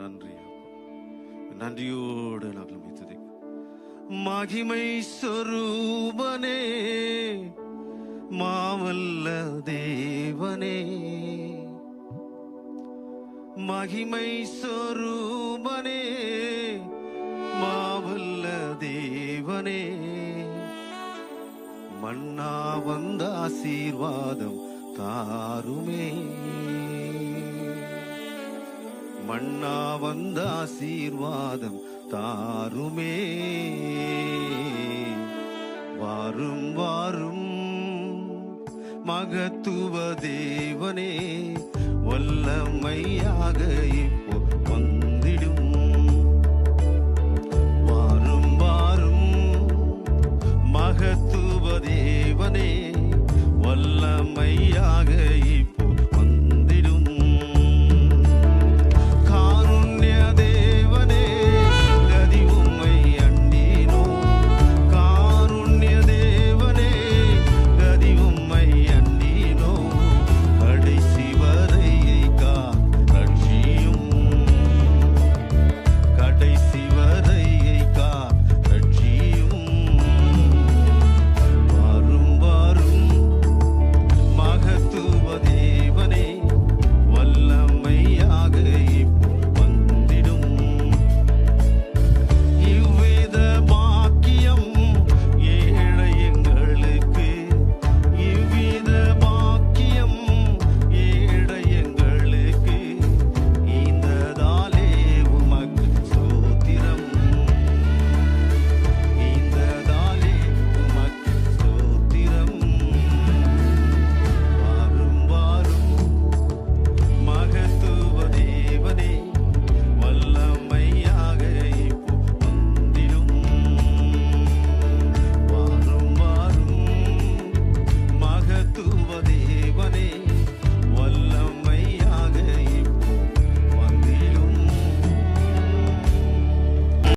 நன்றி. நன்றியோடு நாங்கள் மீத்ததை மகிமை சொரூபனே, மாவல்ல தேவனே, மகிமை சொரூபனே, மாவல்ல தேவனே, மன்னா வந்த ஆசீர்வாதம் தாருமே, மன்னா வந்த ஆசீர்வாதம் தாருமே, வாரும் வாரும் மகத்துவ தேவனே, வல்லமையாக